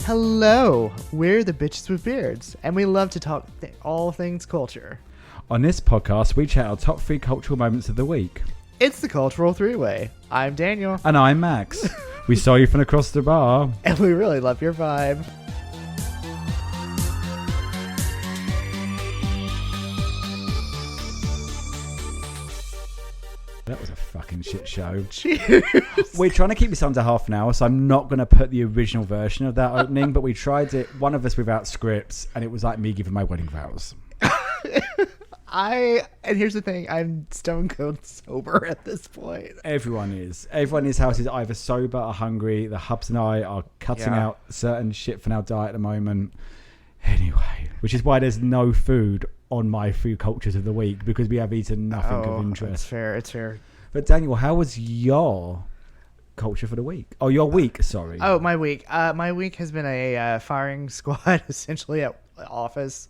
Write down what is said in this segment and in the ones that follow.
Hello, we're the Bitches with Beards, and we love to talk all things culture. On this podcast, we chat our top 3 cultural moments of the week. It's the Cultural Three-Way. I'm Daniel. And I'm Max. We saw you from across the bar. And we really love your vibe. That was a fucking shit show. Cheers. We're trying to keep this under half an hour, so I'm not going to put the original version of that opening, but we tried it, one of us without scripts, and it was like me giving my wedding vows. And here's the thing, I'm stone cold sober at this point. Everyone is. Everyone in this house is either sober or hungry. The Hubs and I are cutting out certain shit from our diet at the moment. Anyway, which is why there's no food on my food cultures of the week, because we have eaten nothing of interest. It's fair. But Daniel, how was your culture for the week? Oh, your week, sorry. Oh, my week. My week has been a firing squad, essentially, at office.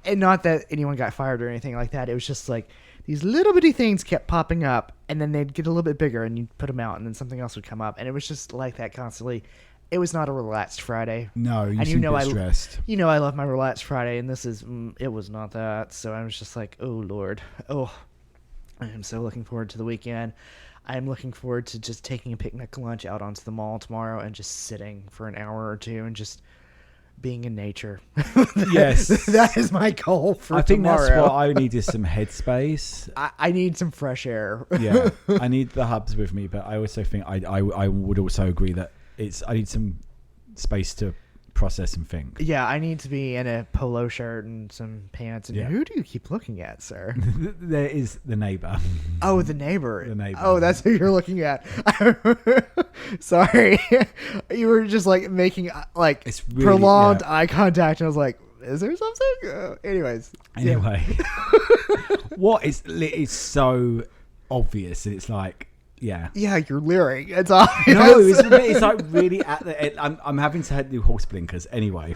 And not that anyone got fired or anything like that. It was just like these little bitty things kept popping up, and then they'd get a little bit bigger, and you'd put them out, and then something else would come up. And it was just like that constantly. It was not a relaxed Friday. No, you seem a bit stressed. You know I love my relaxed Friday, and it was not that. So I was just like, oh, Lord. Oh, I am so looking forward to the weekend. I am looking forward to just taking a picnic lunch out onto the mall tomorrow and just sitting for an hour or two and just being in nature. Yes. That is my goal for tomorrow. I think that's what I need, is some headspace. I need some fresh air. Yeah, I need the Hubs with me, but I also think I would also agree that I need some space to process and think. Yeah, I need to be in a polo shirt and some pants. And who do you keep looking at, sir? There is the neighbor. Oh, the neighbor. The neighbor. Oh, that's who you're looking at. Sorry. You were just like making like It's really, prolonged eye contact, and I was like, is there something? Anyways. Anyway. It's so obvious, and it's like, yeah, you're leering. It's obvious. No, it's like really at the end. I'm having to do horse blinkers anyway.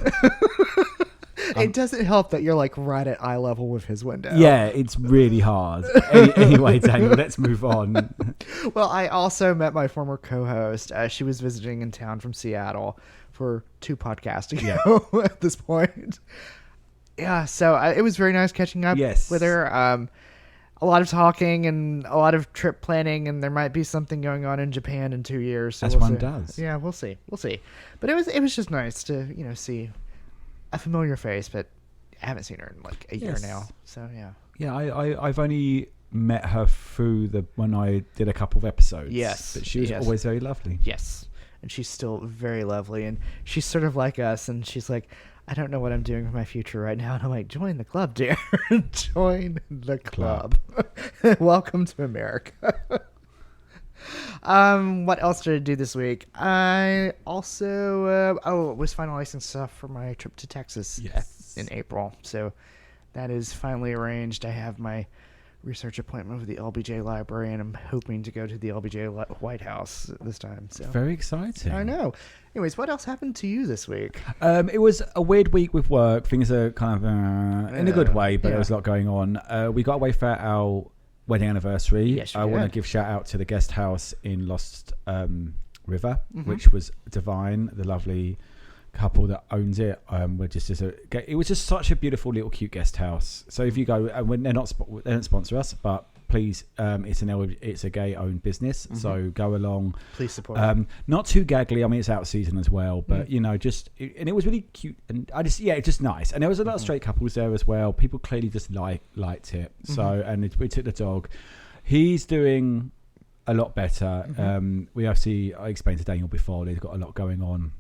It doesn't help that you're like right at eye level with his window. Yeah, it's really hard. Anyway, Daniel, let's move on. Well, I also met my former co-host. She was visiting in town from Seattle for 2 podcasts ago at this point. Yeah, so it was very nice catching up with her. A lot of talking and a lot of trip planning, and there might be something going on in Japan in 2 years. So As one does. Yeah, we'll see. But it was just nice to see a familiar face, but I haven't seen her in like a year now. So yeah. Yeah, I've only met her through when I did a couple of episodes. Yes, but she was always very lovely. Yes, and she's still very lovely, and she's sort of like us, and she's like, I don't know what I'm doing with my future right now. And I'm like, join the club, dear. Join the club. Welcome to America. What else did I do this week? I also was finalizing stuff for my trip to Texas in April. So that is finally arranged. I have my research appointment with the LBJ Library, and I'm hoping to go to the LBJ White House this time. So very exciting. I know. Anyways, what else happened to you this week? It was a weird week with work. Things are kind of in a good way, but there was a lot going on. We got away for our wedding anniversary. Yes, I want to give shout out to the guest house in Lost River, which was divine. The lovely couple that owns it it was just such a beautiful little cute guest house. So if you go, and when they don't sponsor us, but please, it's a gay owned business, so go along, please support. Not too gaggly. I mean, it's out of season as well, but and it was really cute, and it's just nice. And there was a lot of straight couples there as well. People clearly just liked it. So we took the dog. He's doing a lot better. I explained to Daniel before, they've got a lot going on.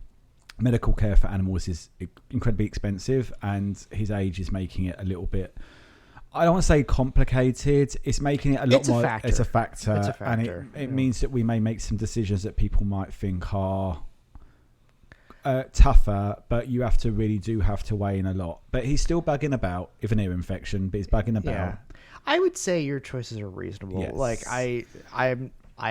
Medical care for animals is incredibly expensive, and his age is making it a little bit, I don't want to say complicated, it's making it a lot more. It's a factor. And it means that we may make some decisions that people might think are tougher, but you have to weigh in a lot. But he's still bugging about with an ear infection, but he's bugging about. Yeah. I would say your choices are reasonable. Yes. Like I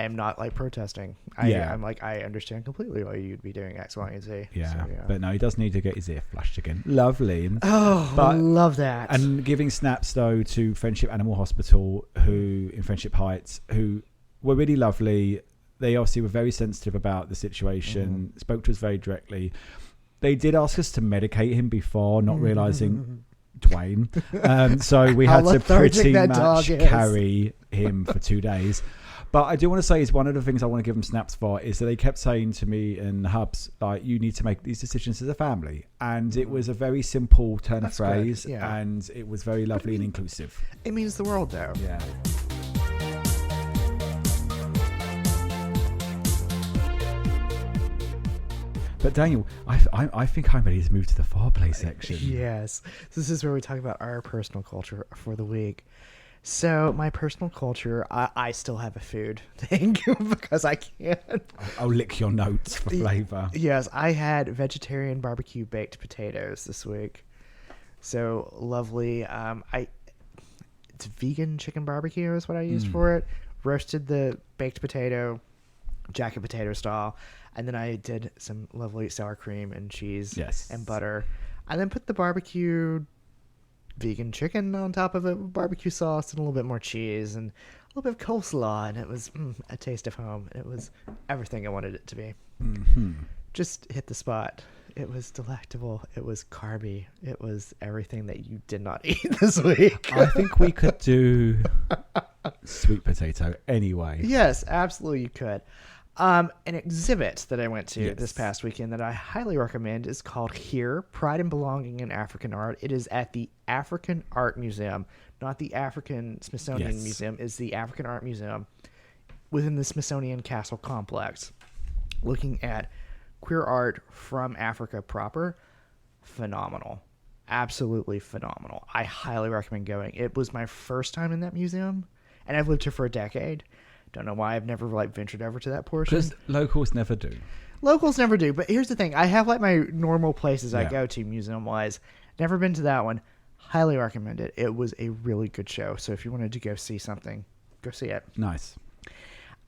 am not like protesting. I'm like, I understand completely why you'd be doing X, Y, and Z. Yeah. So, But no, he does need to get his ear flashed again. Lovely. I love that. And giving snaps though to Friendship Animal Hospital, who in Friendship Heights, who were really lovely. They obviously were very sensitive about the situation, spoke to us very directly. They did ask us to medicate him before, not realizing Dwayne. So we had to pretty much carry him for 2 days. But I do want to say is one of the things I want to give them snaps for is that they kept saying to me in Hubs, like, you need to make these decisions as a family. And it was a very simple turn of phrase, and it was very lovely and inclusive. It means the world, though. Yeah. But Daniel, I think I'm ready to move to the foreplay section. Yes. This is where we talk about our personal culture for the week. So my personal culture, I still have a food thing because I can't. I'll lick your notes for flavor. Yes, I had vegetarian barbecue baked potatoes this week. So lovely. It's vegan chicken barbecue is what I used for it. Roasted the baked potato, jacket potato style, and then I did some lovely sour cream and cheese and butter. I then put the barbecue vegan chicken on top of it with barbecue sauce and a little bit more cheese and a little bit of coleslaw, and it was a taste of home. It was everything I wanted it to be. Just hit the spot. It was delectable. It was carby. It was everything that you did not eat this week. I think we could do sweet potato anyway. Yes, absolutely you could. An exhibit that I went to this past weekend that I highly recommend is called Here, Pride and Belonging in African Art. It is at the African Art Museum, not the African Smithsonian Museum. It's the African Art Museum within the Smithsonian Castle complex. Looking at queer art from Africa proper. Phenomenal. Absolutely phenomenal. I highly recommend going. It was my first time in that museum, and I've lived here for a decade. Don't know why I've never ventured over to that portion. Because locals never do. Locals never do. But here's the thing. I have my normal places I go to museum-wise. Never been to that one. Highly recommend it. It was a really good show. So if you wanted to go see something, go see it. Nice.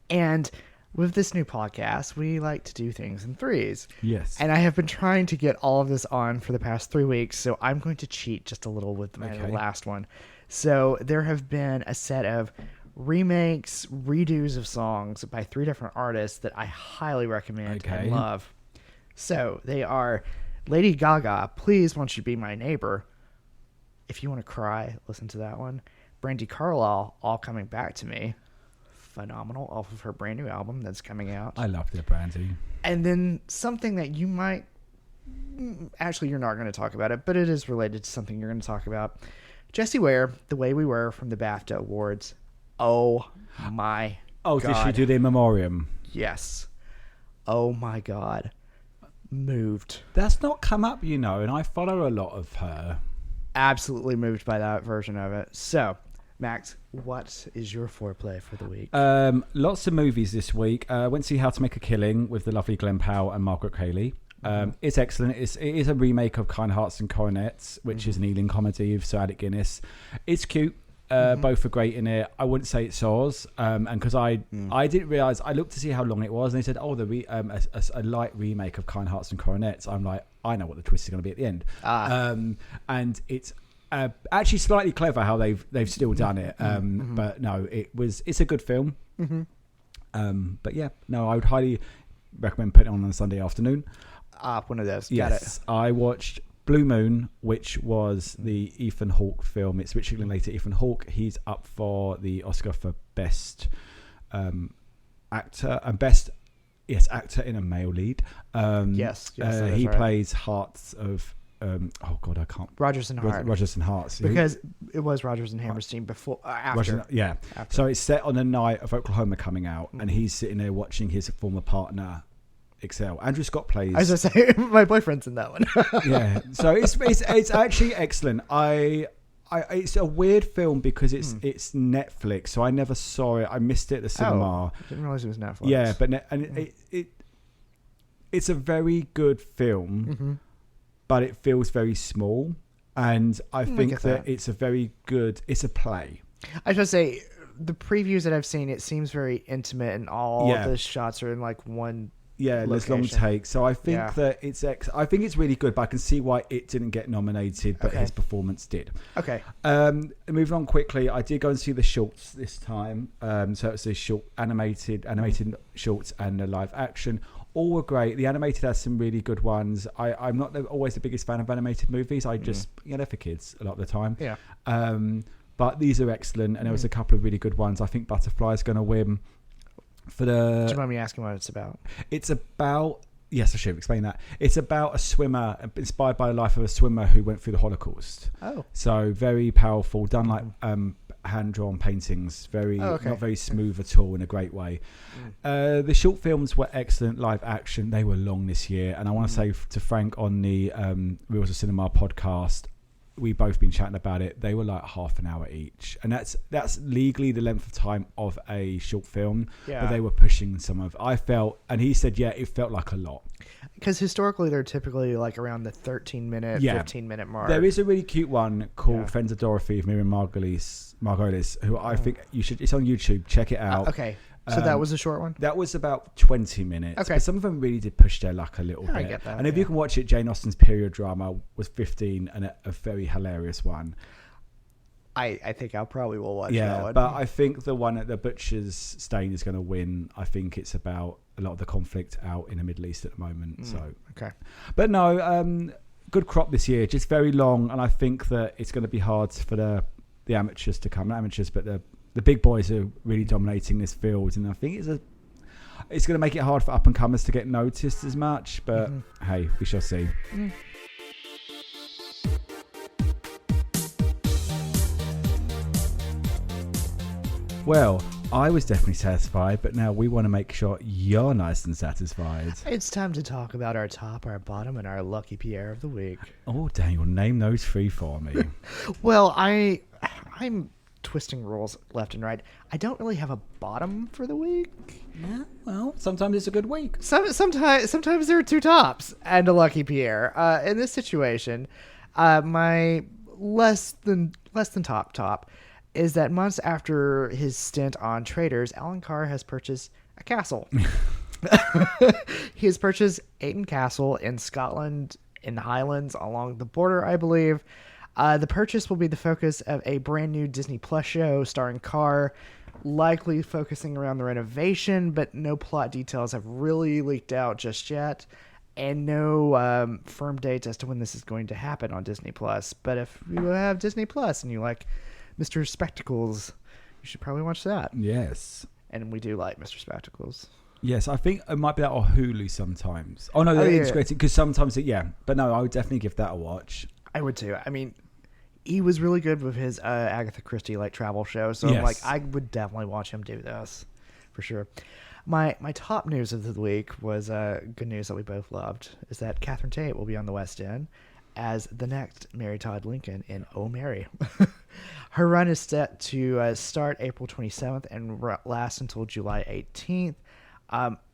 And with this new podcast, we like to do things in threes. Yes. And I have been trying to get all of this on for the past 3 weeks. So I'm going to cheat just a little with my last one. So there have been a set of remakes, redos of songs by 3 different artists that I highly recommend and love. So they are Lady Gaga, Please Won't You Be My Neighbor. If you want to cry, listen to that one. Brandy Carlisle, All Coming Back to Me. Phenomenal, off of her brand new album that's coming out. I love the Brandy. And then something that you might... Actually, you're not going to talk about it, but it is related to something you're going to talk about. Jessie Ware, The Way We Were from the BAFTA Awards. Oh my God. Did she do the in memoriam? Yes. Oh my God. Moved. That's not come up, and I follow a lot of her. Absolutely moved by that version of it. So, Max, what is your foreplay for the week? Lots of movies this week. Went to see How to Make a Killing with the lovely Glenn Powell and Margaret Qualley. It's excellent. It is a remake of Kind Hearts and Coronets, which is an Ealing comedy of Sir Alec Guinness. It's cute. Both are great in it. I wouldn't say it's ours, and because I didn't realize, I looked to see how long it was, and they said, a light remake of Kind Hearts and Coronets. I'm like, I know what the twist is going to be at the end, and it's actually slightly clever how they've still done it. But no, it's a good film. But yeah, no, I would highly recommend putting it on a Sunday afternoon. One of those. Yes, got it. I watched Blue Moon, which was the Ethan Hawke film. It's Richard Linklater, Ethan Hawke. He's up for the Oscar for Best Actor and Best Actor in a Male Lead. Yes, he plays Hearts of I can't. Rodgers and Hart. Rodgers and Hearts. Because it was Rodgers and Hammerstein before, after. After. So it's set on the night of Oklahoma coming out, and he's sitting there watching his former partner excel. Andrew Scott plays. I was going to say, my boyfriend's in that one. Yeah, so it's actually excellent. It's a weird film because it's Netflix, so I never saw it. I missed it at the cinema. I didn't realize it was Netflix. Yeah, but it's a very good film, but it feels very small, and I think that it's a very good. It's a play. I was going to say, the previews that I've seen, it seems very intimate, and all the shots are in one. Yeah, there's long takes. So I think that I think it's really good, but I can see why it didn't get nominated, but his performance did. Okay. Moving on quickly, I did go and see the shorts this time. So it's a short animated shorts and the live action. all were great. The animated has some really good ones. I'm not always the biggest fan of animated movies. I just, they're for kids a lot of the time. Yeah. But these are excellent, and there was a couple of really good ones. I think Butterfly is going to win. Do you mind me asking what it's about? It's about... Yes, I should explain that. It's about a swimmer, inspired by the life of a swimmer who went through the Holocaust. Oh. So very powerful, done like hand-drawn paintings, not very smooth at all in a great way. The short films were excellent live action. They were long this year. And I want to say to Frank on the Reels of Cinema podcast, we've both been chatting about it. They were like half an hour each, and that's legally the length of time of a short film. Yeah. But they were pushing some of. I felt, and he said, it felt like a lot. Because historically, they're typically like around the 13-minute, 15-minute mark. There is a really cute one called Friends of Dorothy of Miriam Margolis, who I think you should. It's on YouTube. Check it out. Okay. So that was a short one? That was about 20 minutes. Okay. But some of them really did push their luck a little bit. I get that. And if you can watch it, Jane Austen's period drama was 15 and a very hilarious one. I think I probably will watch that one. But I think the one at the Butcher's Stain is going to win. I think it's about a lot of the conflict out in the Middle East at the moment. Okay. But no, good crop this year. Just very long. And I think that it's going to be hard for the amateurs to come. Not amateurs, but the big boys are really dominating this field, and I think it's going to make it hard for up and comers to get noticed as much. But hey, we shall see. Well, I was definitely satisfied, but now we want to make sure you're nice and satisfied. It's time to talk about our top, our bottom, and our lucky Pierre of the week. Oh, Daniel, name those three for me. Well, I'm twisting rules left and right. I don't really have a bottom for the week. Yeah, well, sometimes it's a good week. Sometimes there are two tops and a lucky Pierre. In this situation, my less than top is that months after his stint on Traders, Alan Carr has purchased a castle. He has purchased Ayton Castle in Scotland, in the Highlands, along the border, I believe. The purchase will be the focus of a brand new Disney Plus show starring Carr, likely focusing around the renovation, but no plot details have really leaked out just yet, and no firm dates as to when this is going to happen on Disney Plus. But if you have Disney Plus and you like Mr. Spectacles, you should probably watch that. Yes. And we do like Mr. Spectacles. Yes, I think it might be that or Hulu sometimes. Oh, no, they're integrated, because sometimes but no, I would definitely give that a watch. I would too. I mean, he was really good with his Agatha Christie like travel show, so Yes. I would definitely watch him do this for sure. My top news of the week was good news that we both loved, is that Katherine Tate will be on the West End as the next Mary Todd Lincoln in Oh Mary. Her run is set to start April 27th and last until July 18th.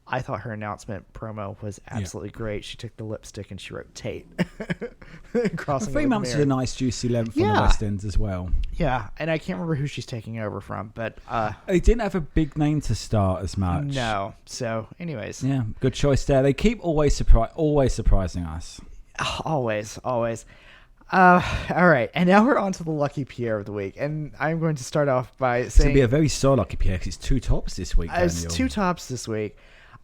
I thought her announcement promo was absolutely great. She took the lipstick and she wrote Tate. Crossing 3 months is a nice juicy length on the West End as well. Yeah, and I can't remember who she's taking over from, but they didn't have a big name to start as much. No. So, anyways, yeah, good choice there. They keep always surprising us. Always. All right, and now we're on to the lucky Pierre of the week, and I'm going to start off by saying it's going to be a very sore lucky Pierre because it's two tops this week. It's two tops this week.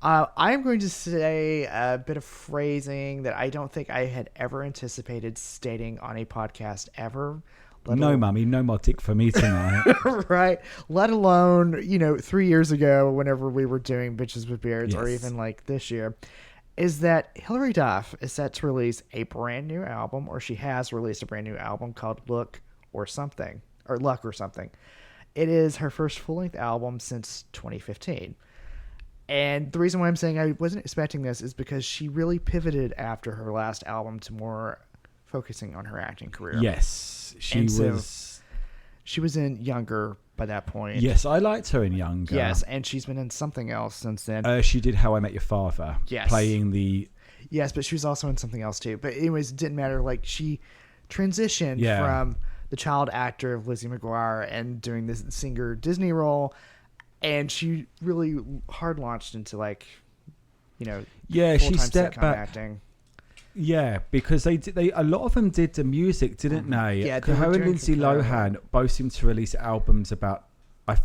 I'm going to say a bit of phrasing that I don't think I had ever anticipated stating on a podcast ever. No, mummy, no more tick for me tonight. Right. Let alone, 3 years ago, whenever we were doing Bitches with Beards, or even like this year, is that Hillary Duff is set to release a brand new album, or she has released a brand new album called Luck or Something. It is her first full-length album since 2015. And the reason why I'm saying I wasn't expecting this is because she really pivoted after her last album to more focusing on her acting career. Yes, she was in Younger by that point. Yes, I liked her in Younger. Yes, and she's been in something else since then. She did How I Met Your Father. Yes. Playing the... Yes, but she was also in something else too. But anyways, it didn't matter. Like, she transitioned from the child actor of Lizzie McGuire and doing this singer Disney role, and she really hard launched into she stepped back acting. Yeah, because they a lot of them did the music, didn't they? Yeah, her and Lindsay Lohan both seemed to release albums about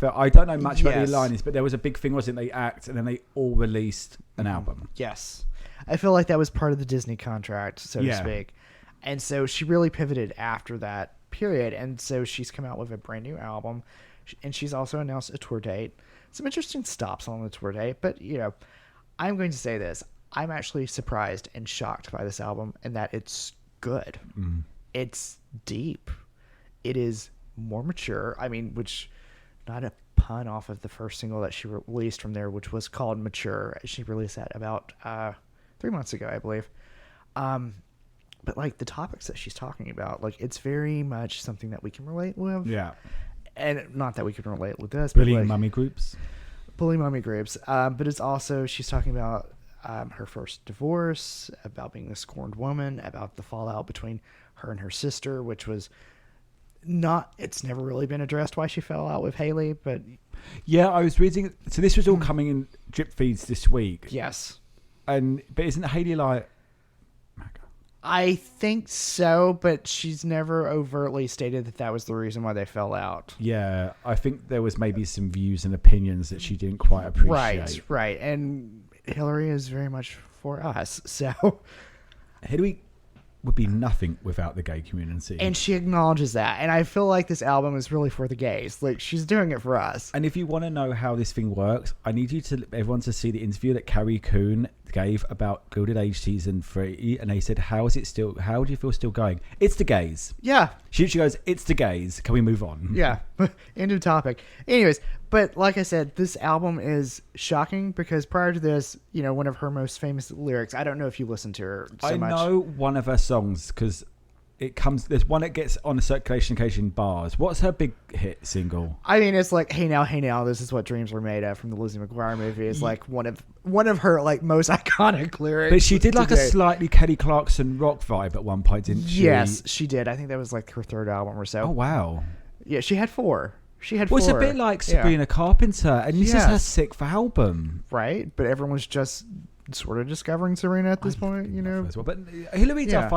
I don't know much about Yes. the aligners, but there was a big thing, wasn't it? They act and then they all released an album. Yes. I feel like that was part of the Disney contract, so to speak. And so she really pivoted after that period. And so she's come out with a brand new album. And she's also announced a tour date. Some interesting stops on the tour date. But, I'm going to say this. I'm actually surprised and shocked by this album and that it's good. It's deep. It is more mature. I mean, which, not a pun off of the first single that she released from there, which was called Mature. She released that about 3 months ago, I believe. But like the topics that she's talking about, like it's very much something that we can relate with. Yeah. And not that we can relate with this, Bullying but like, mummy groups. Bullying mummy groups. But it's also, she's talking about her first divorce, about being a scorned woman, about the fallout between her and her sister, which was it's never really been addressed why she fell out with Haley, but yeah, I was reading. So this was all coming in drip feeds this week. yes. But isn't Haley like? I think so, but she's never overtly stated that was the reason why they fell out. Yeah, I think there was maybe some views and opinions that she didn't quite appreciate. Right. And Hillary is very much for us, so Hillary would be nothing without the gay community. and she acknowledges that. And I feel like this album is really for the gays. Like, she's doing it for us. And if you want to know how this thing works, I need everyone to see the interview that Carrie Coon gave about Gilded Age season 3, and they said, how do you feel still going? It's the gays. Yeah. She goes, it's the gays. Can we move on? Yeah. End of topic. Anyways, but like I said, this album is shocking because prior to this, one of her most famous lyrics, I don't know if you listen to her so much. I know one of her songs because there's one that gets on a circulation occasion bars. What's her big hit single? I mean, it's like, hey now, this is what dreams were made of from the Lizzie McGuire movie. It's like one of her like most iconic lyrics. But she did like a slightly Kelly Clarkson rock vibe at one point, didn't she? Yes, she did. I think that was like her third album or so. Oh wow. Yeah, she had four. Well, it's a bit like Sabrina Carpenter, and this is her 6th album, right? But everyone's just sort of discovering Sabrina at this point, as well. But Hillary Duff,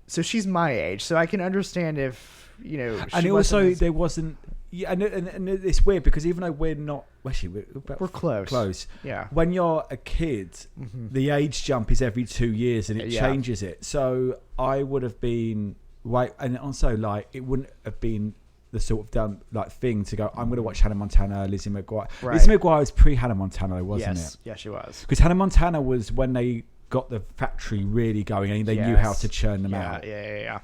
So she's my age, so I can understand if and also there wasn't. Yeah, and it's weird because even though we're not, we're close. Yeah. When you're a kid, the age jump is every 2 years, and it changes it. So I would have been right, and also like it wouldn't have been the sort of dumb like thing to go, I'm going to watch Hannah Montana, Lizzie McGuire. Right. Lizzie McGuire was pre-Hannah Montana, wasn't it? Yes, she was. Because Hannah Montana was when they got the factory really going and they knew how to churn them out. Yeah.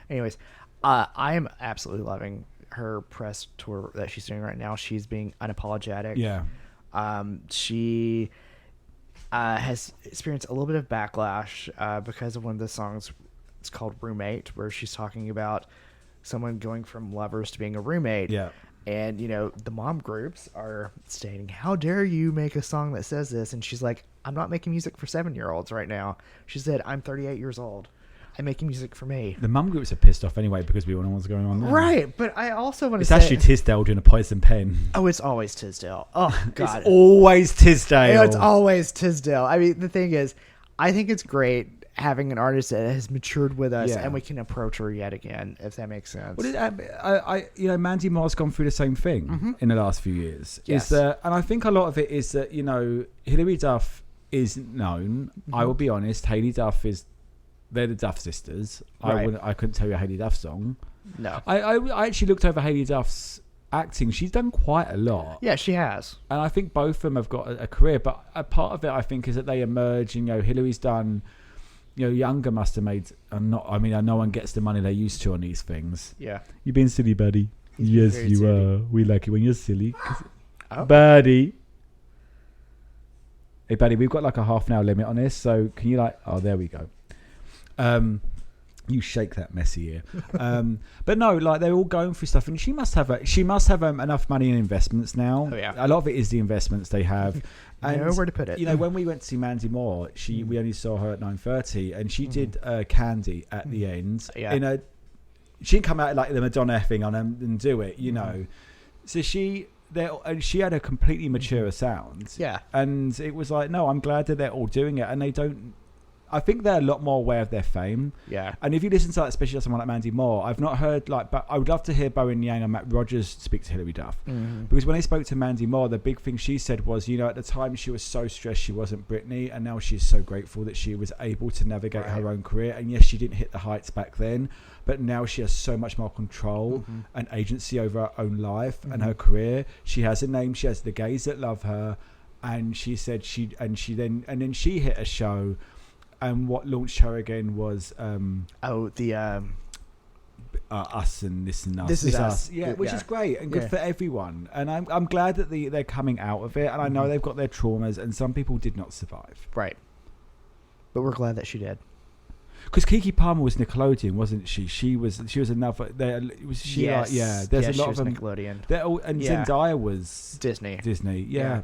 Anyways, I am absolutely loving her press tour that she's doing right now. She's being unapologetic. Yeah. She has experienced a little bit of backlash because of one of the songs. It's called Roommate, where she's talking about someone going from lovers to being a roommate. Yeah. And, the mom groups are stating, how dare you make a song that says this? And she's like, I'm not making music for 7-year-olds right now. She said, I'm 38 years old. I'm making music for me. The mum groups are pissed off anyway because we all know what's going on there. Right. But I also want to say... It's actually Tisdale doing a poison pen. Oh, it's always Tisdale. Oh, God. It's always Tisdale. It's always Tisdale. I mean, the thing is, I think it's great having an artist that has matured with us and we can approach her yet again, if that makes sense. Well, Mandy Moore's gone through the same thing in the last few years. Yes. And I think a lot of it is that, Hillary Duff is known. I will be honest, Haley Duff they're the Duff sisters. Right. I couldn't tell you a Haley Duff song. No. I actually looked over Haley Duff's acting. She's done quite a lot. Yeah, she has. And I think both of them have got a career, but a part of it I think is that they emerge, Hillary's done... Younger must have made. No one gets the money they used to on these things. Yeah. You've been silly, buddy. Yes, you silly. are. We like it when you're silly. Oh. Buddy. Hey, buddy, we've got like a half an hour limit on this, so can you oh, there we go. You shake that messy ear. But no, they're all going through stuff, and she must have enough money in investments now. Oh, yeah. A lot of it is the investments they have. And know where to put it. When we went to see Mandy Moore, we only saw her at 9:30, and she did Candy at the end. Yeah. She didn't come out like the Madonna thing on and do it, So she had a completely mature sound. Yeah. And it was like, no, I'm glad that they're all doing it, and they don't. I think they're a lot more aware of their fame. Yeah. And if you listen to, like, especially someone like Mandy Moore, I've not heard, like, but I would love to hear Bowen Yang and Matt Rogers speak to Hillary Duff. Mm-hmm. Because when they spoke to Mandy Moore, the big thing she said was, you know, at the time she was so stressed she wasn't Britney, and now she's so grateful that she was able to navigate her own career. And yes, she didn't hit the heights back then, but now she has so much more control and agency over her own life and her career. She has a name, she has the gays that love her, and she said then she hit a show, and what launched her again was Us and This and Us. This Is Us. Yeah, which is great and good for everyone. And I'm glad that they're coming out of it. And I know they've got their traumas, and some people did not survive. Right. But we're glad that she did. Because Keke Palmer was Nickelodeon, wasn't she? She was another. Was she? Yes. There's a lot of them. Nickelodeon. And Zendaya was Disney. Yeah.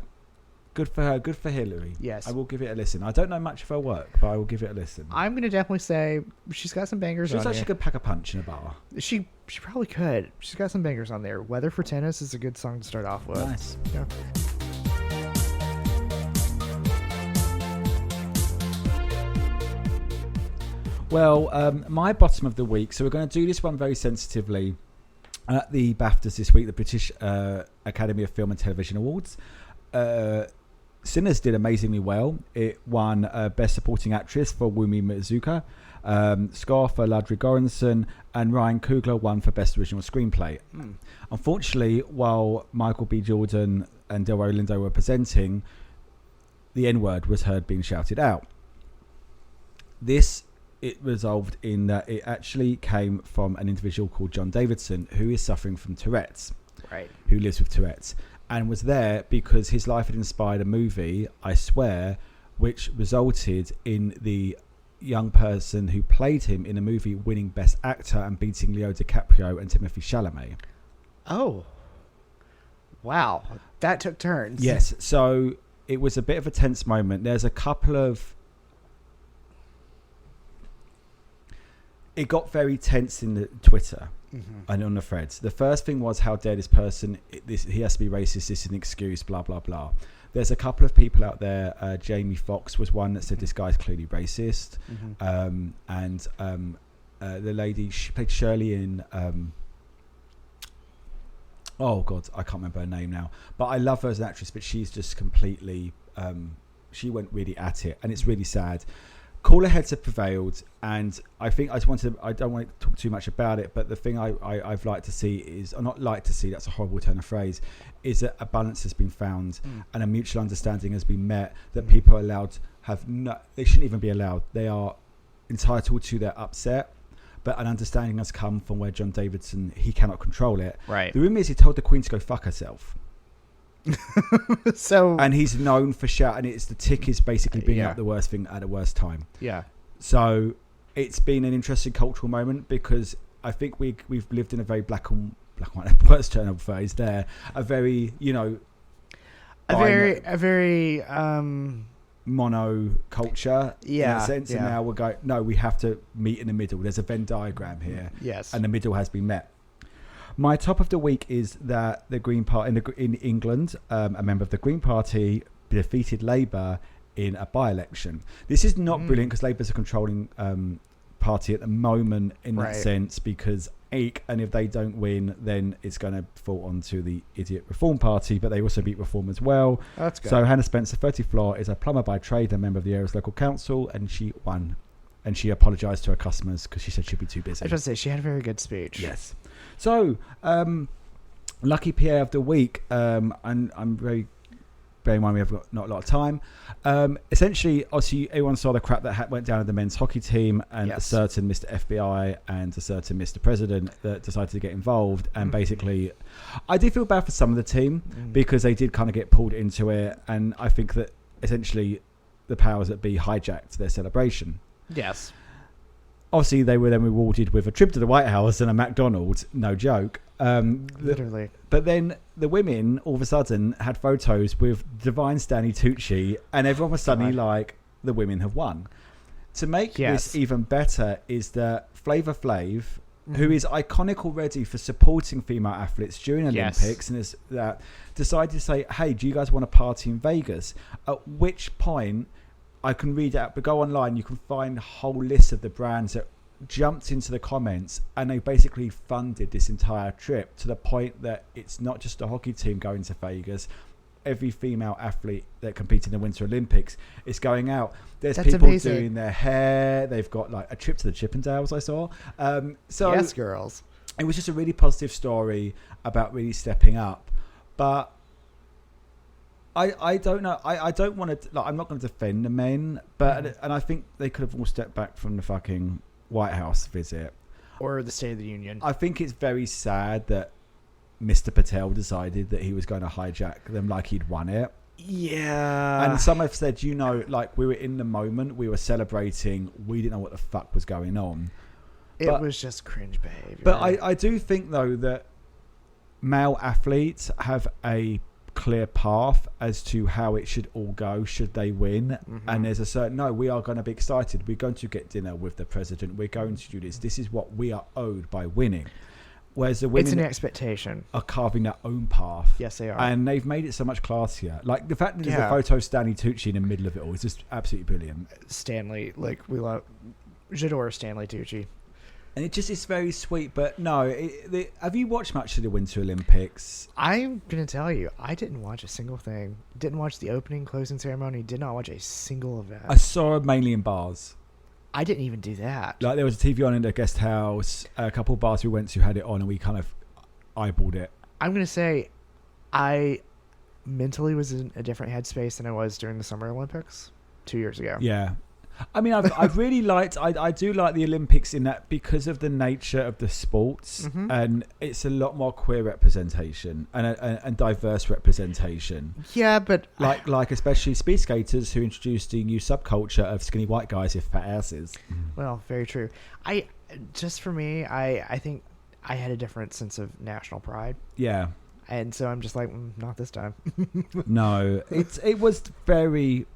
Good for her. Good for Hillary. Yes. I will give it a listen. I don't know much of her work, but I will give it a listen. I'm going to definitely say she's got some bangers on She looks like there. she could pack a punch in a bar. She probably could. She's got some bangers on there. Weather for Tennis is a good song to start off with. Nice. Yeah. Well, my bottom of the week. So we're going to do this one very sensitively. At the BAFTAs this week, the British Academy of Film and Television Awards, Sinners did amazingly well. It won Best Supporting Actress for Wumi Mizuka, Scar for Ladri Göransson, and Ryan Coogler won for Best Original Screenplay. Unfortunately, while Michael B. Jordan and Delroy Lindo were presenting, the N-word was heard being shouted out. It resolved in that it actually came from an individual called John Davidson, who is suffering from Tourette's, right? Who lives with Tourette's, and was there because his life had inspired a movie, I Swear, which resulted in the young person who played him in a movie winning Best Actor and beating Leo DiCaprio and Timothée Chalamet. Oh, wow. That took turns. Yes, so it was a bit of a tense moment. There's a couple of... It got very tense in the Twitter and on the threads. The first thing was, how dare this person, he has to be racist, this is an excuse, blah, blah, blah. There's a couple of people out there, Jamie Foxx was one that said this guy's clearly racist. The lady, she played Shirley in... oh, God, I can't remember her name now. But I love her as an actress, but she's just completely... she went really at it, and it's really sad. Cooler heads have prevailed, and I think I don't want to talk too much about it, but the thing I've liked to see is, or not like to see, that's a horrible turn of phrase, is that a balance has been found and a mutual understanding has been met, that people are allowed they shouldn't even be allowed, they are entitled to their upset, but an understanding has come from where John Davidson, he cannot control it. Right. The rumor is he told the Queen to go fuck herself. And he's known for shouting. It's the tick is basically being up the worst thing at the worst time. Yeah. So it's been an interesting cultural moment, because I think we've lived in a very black and white, worst turn of phrase there. A very, a very mono culture in a sense. Yeah. And now we're going, no, we have to meet in the middle. There's a Venn diagram here. Yes. And the middle has been met. My top of the week is that the Green Party in England, a member of the Green Party defeated Labour in a by-election. This is not brilliant, because Labour's a controlling party at the moment in that sense, because and if they don't win, then it's going to fall onto the idiot Reform Party, but they also beat Reform as well. That's good. So Hannah Spencer, 34, is a plumber by trade, a member of the area's local council, and she won. And she apologised to her customers because she said she'd be too busy. I was going to say, she had a very good speech. Yes. So, lucky PA of the week, and I'm very... Bear in mind, we have got not a lot of time. Essentially, obviously, everyone saw the crap that went down in the men's hockey team, and a certain Mr. FBI and a certain Mr. President that decided to get involved. And basically, I do feel bad for some of the team because they did kind of get pulled into it. And I think that essentially the powers that be hijacked their celebration. Yes. Obviously, they were then rewarded with a trip to the White House and a McDonald's. No joke. Literally. But then the women, all of a sudden, had photos with Divine Stanley Tucci, and everyone was suddenly like, the women have won. To make this even better is that Flavor Flave, who is iconic already for supporting female athletes during Olympics, and is decided to say, hey, do you guys want to party in Vegas? At which point... I can read it out, but go online, you can find a whole list of the brands that jumped into the comments, and they basically funded this entire trip to the point that it's not just a hockey team going to Vegas. Every female athlete that competes in the Winter Olympics is going out. There's That's people amazing. doing their hair. They've got like a trip to the Chippendales, I saw. So yes, girls. it was just a really positive story about really stepping up. But I don't know. I don't want to. Like, I'm not going to defend the men, but and I think they could have all stepped back from the fucking White House visit Or the State of the Union. I think it's very sad that Mr. Patel decided that he was going to hijack them like he'd won it. Yeah. And some have said, you know, like we were in the moment, we were celebrating, we didn't know what the fuck was going on. It was just cringe behavior. But I do think, though, that male athletes have a clear path as to how it should all go should they win. Mm-hmm. And there's a certain, no, we are going to be excited. We're going to get dinner with the president. We're going to do this. This is what we are owed by winning. Whereas the women it's an expectation. are carving their own path. Yes, they are. And they've made it so much classier. Like the fact that there's a photo of Stanley Tucci in the middle of it all is just absolutely brilliant. Stanley, like we love, j'adore Stanley Tucci. And it just is very sweet. But no, have you watched much of the Winter Olympics? I'm going to tell you, I didn't watch a single thing. Didn't watch the opening, closing ceremony. Did not watch a single event. I saw it mainly in bars. I didn't even do that. Like there was a TV on in the guest house. A couple of bars we went to had it on, and we kind of eyeballed it. I'm going to say I mentally was in a different headspace than I was during the Summer Olympics 2 years ago. Yeah. I mean, I've really liked, I do like the Olympics in that because of the nature of the sports, Mm-hmm. and it's a lot more queer representation and diverse representation. Yeah, but Like especially speed skaters who introduced the new subculture of skinny white guys with fat asses. well, very true. For me, I think I had a different sense of national pride. Yeah. And so I'm just like, not this time. No, it was very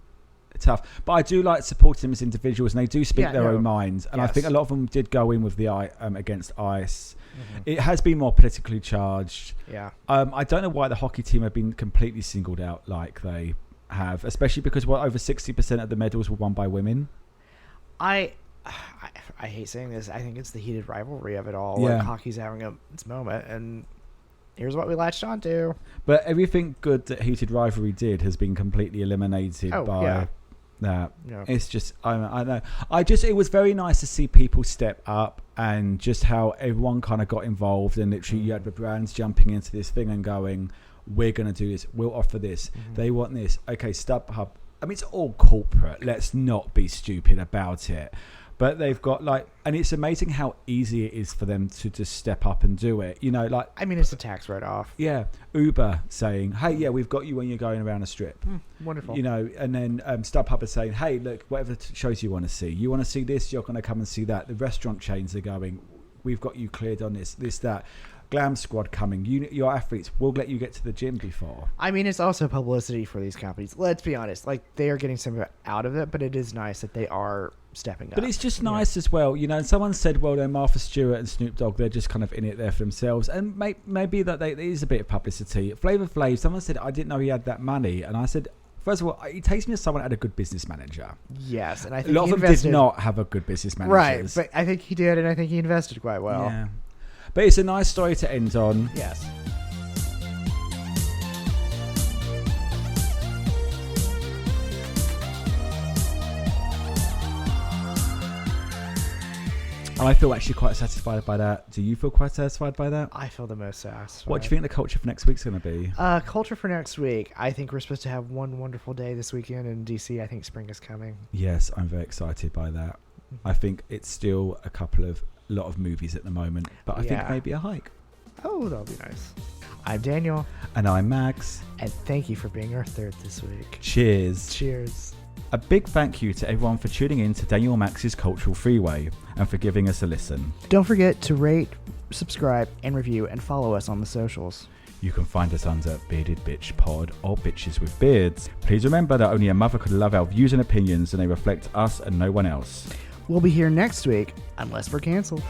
tough, but I do like supporting them as individuals, and they do speak their own minds, and I think a lot of them did go in with the against ICE. Mm-hmm. It has been more politically charged. Yeah. I don't know why the hockey team have been completely singled out like they have, especially because over 60% of the medals were won by women. I hate saying this. I think it's the heated rivalry of it all. Yeah. Like hockey's having its moment, and here's what we latched onto. But everything good that heated rivalry did has been completely eliminated by that. Yeah. It's just, I know. It was very nice to see people step up and just how everyone kind of got involved, and literally you had the brands jumping into this thing and going, we're going to do this. We'll offer this. Mm-hmm. They want this. Okay, StubHub. I mean, it's all corporate. Let's not be stupid about it. But they've got and it's amazing how easy it is for them to just step up and do it. You know, I mean, it's a tax write-off. Yeah, Uber saying, "Hey, yeah, we've got you when you're going around a strip." Wonderful. You know, and then StubHub is saying, "Hey, look, whatever shows you want to see, you want to see this, you're going to come and see that." The restaurant chains are going, "We've got you cleared on this, that." Glam Squad coming. Your athletes will let you get to the gym before. I mean, it's also publicity for these companies. Let's be honest. They are getting some out of it, but it is nice that they are stepping up. But it's just nice as well. You know, and someone said, well, they're Martha Stewart and Snoop Dogg. They're just kind of in it there for themselves. And maybe that it is a bit of publicity. Flavor Flave, someone said, I didn't know he had that money. And I said, first of all, it takes me as someone that had a good business manager. Yes, and I think a lot of them did not have a good business manager. Right, but I think he did, and I think he invested quite well. Yeah. But it's a nice story to end on. Yes. And I feel actually quite satisfied by that. Do you feel quite satisfied by that? I feel the most satisfied. What do you think the culture for next week's going to be? Culture for next week. I think we're supposed to have one wonderful day this weekend in DC. I think spring is coming. Yes, I'm very excited by that. Mm-hmm. I think it's still a lot of movies at the moment, but I think maybe a hike. Oh, that'll be nice. I'm Daniel. And I'm Max. And thank you for being our third this week. Cheers. Cheers. A big thank you to everyone for tuning in to Daniel Max's Cultural Freeway and for giving us a listen. Don't forget to rate, subscribe, and review, and follow us on the socials. You can find us under Bearded Bitch Pod or Bitches with Beards. Please remember that only a mother could love our views and opinions, and they reflect us and no one else. We'll be here next week, unless we're canceled.